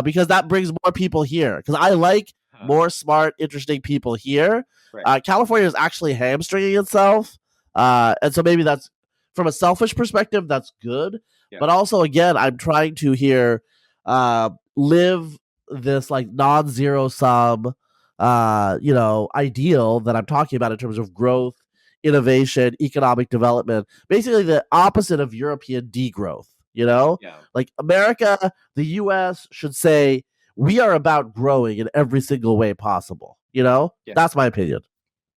because that brings more people here. Because I like more smart, interesting people here. Right. California is actually hamstringing itself And so maybe that's from a selfish perspective, that's good. Yeah. But also, again, I'm trying to here live this like non-zero sum, ideal that I'm talking about in terms of growth, innovation, economic development. Basically, the opposite of European degrowth. Yeah. Like America, the U.S. should say we are about growing in every single way possible. Yeah. That's my opinion.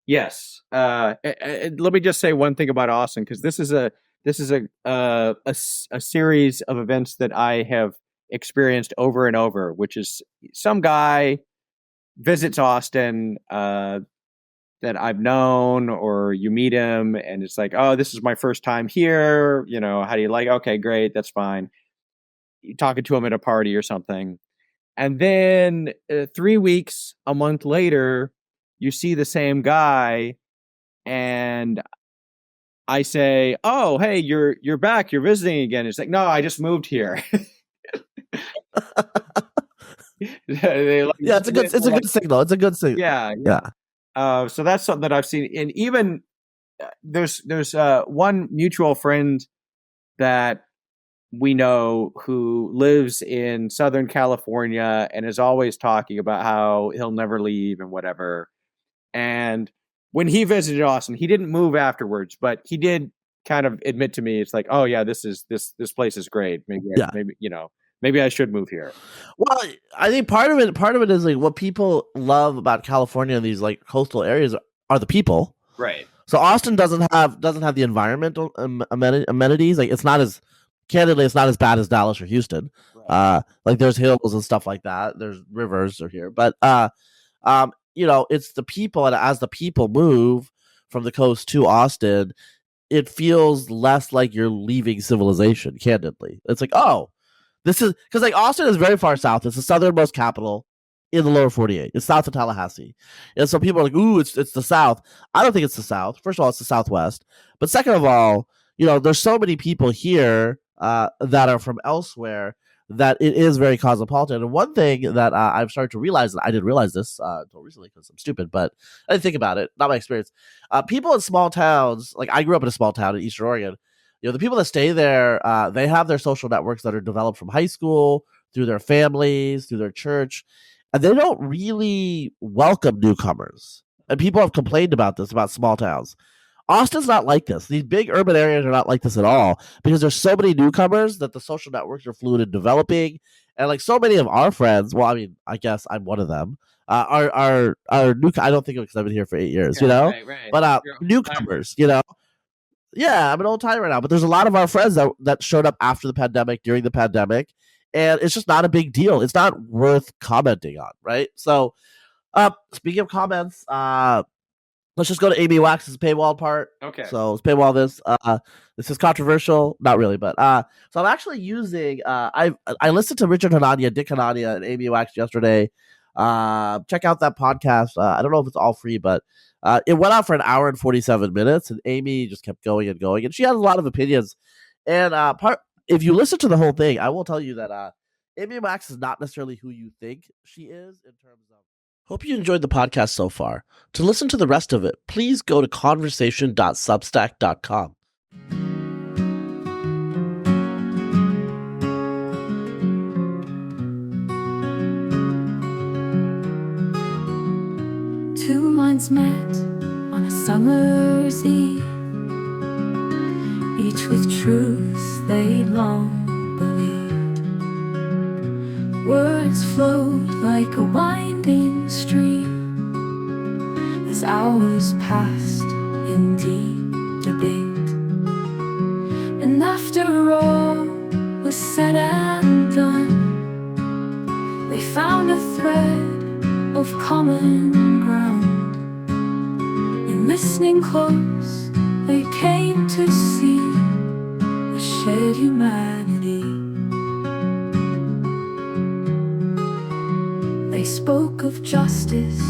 Yes. Let me just say one thing about Austin, because this is a series of events that I have experienced over and over, which is some guy visits Austin that I've known, or you meet him and it's like, oh, this is my first time here. How do you like? Okay, great. That's fine. You're talking to him at a party or something. And then 3 weeks, a month later, you see the same guy and I say, "Oh, hey, you're back. You're visiting again." It's like, "No, I just moved here." It's a good signal. It's a good signal. Yeah. So that's something that I've seen. And even there's one mutual friend that we know who lives in Southern California and is always talking about how he'll never leave and whatever. And when he visited Austin, he didn't move afterwards, but he did kind of admit to me, it's like, oh yeah, this place is great. Maybe I should move here. Well, I think part of it is like what people love about California and these like coastal areas are the people. Right. So Austin doesn't have the environmental amenities. Like it's not as bad as Dallas or Houston. Right. Like there's hills and stuff like that. There's rivers are here, but it's the people, and as the people move from the coast to Austin, it feels less like you're leaving civilization. Candidly, it's like, oh, this is because like Austin is very far south. It's the southernmost capital in the lower 48. It's south of Tallahassee, and so people are like, ooh, it's the South. I don't think it's the South. First of all, it's the Southwest, but second of all, there's so many people here that are from elsewhere that it is very cosmopolitan. And one thing that I've started to realize, and I didn't realize this until recently because I'm stupid, but I didn't think about it. Not my experience. People in small towns, like I grew up in a small town in Eastern Oregon. The people that stay there, they have their social networks that are developed from high school, through their families, through their church, and they don't really welcome newcomers. And people have complained about this, about small towns. Austin's not like this. These big urban areas are not like this at all because there's so many newcomers that the social networks are fluid and developing. And like so many of our friends, well, I mean, I guess I'm one of them, are new. I don't think of it because I've been here for 8 years, Right. But newcomers, Yeah, I'm an old timer now, but there's a lot of our friends that showed up after the pandemic, during the pandemic, and it's just not a big deal. It's not worth commenting on, right? So, speaking of comments, let's just go to Amy Wax's paywall part. Okay. So let's paywall this. This is controversial, not really, but so I'm actually using. I listened to Richard Hanania, Dick Hanania, and Amy Wax yesterday. Check out that podcast. I don't know if it's all free, but it went out for an hour and 47 minutes, and Amy just kept going and going, and she has a lot of opinions. And if you listen to the whole thing, I will tell you that Amy Wax is not necessarily who you think she is in terms of. Hope you enjoyed the podcast so far. To listen to the rest of it, please go to conversation.substack.com. Two minds met on a summer's eve, each with truths they long believed. Words flowed like a winding stream as hours passed in deep debate. And after all was said and done, they found a thread of common ground. In listening close, they came to see a shared humanity. They spoke of justice,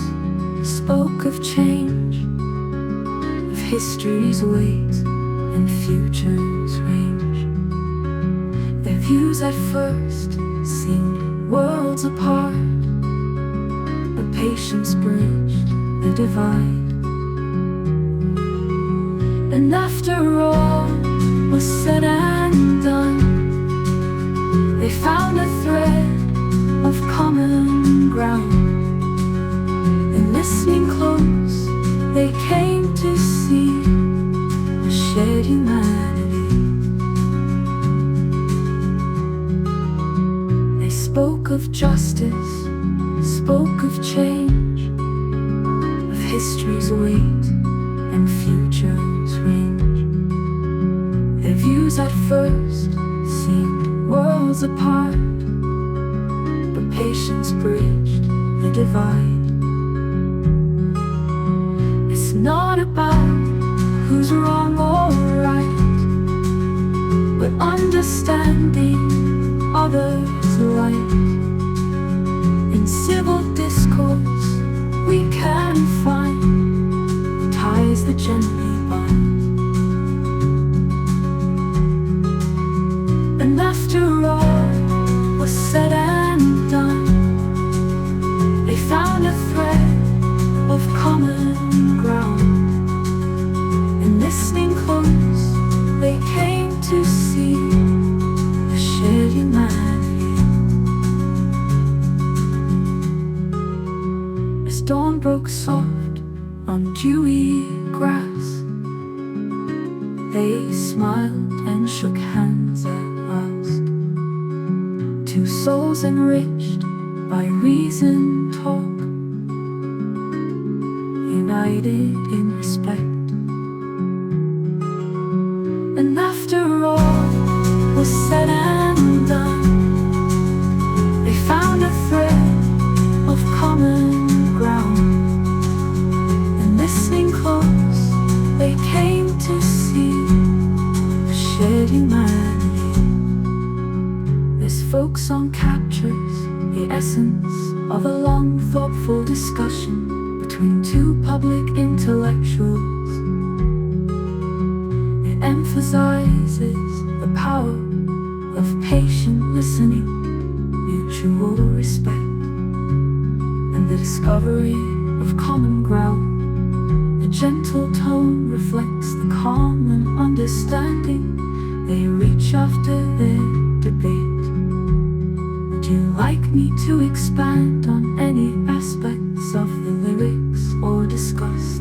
spoke of change, of history's weight and future's range. Their views at first seemed worlds apart, but patience bridged the divide. And after all was said and done, they found a thread of common ground. And listening close, they came to see a shared humanity. They spoke of justice, spoke of change, of history's weight and future's range. Their views at first seemed worlds apart, but patience bridged the divide. It's not about who's wrong or right, but understanding others' right. In civil discourse we can find ties that gently bind. And after all was said and done, they found a thread of common ground. And listening close, they came to see a shared humanity. As dawn broke soft on dewy grass, they smiled and shook hands at last. Two souls enriched by reason talk, united in respect. And after all was said and done, they found a thread of common ground. And listening close, they came to see a shared humanity. This folk song captures the essence of a long, thoughtful discussion between two public intellectuals. It emphasizes the power of patient listening, mutual respect, and the discovery of common ground. The gentle tone reflects the common understanding they reach after their debate. Would you like me to expand on any aspects of the lyrics or discuss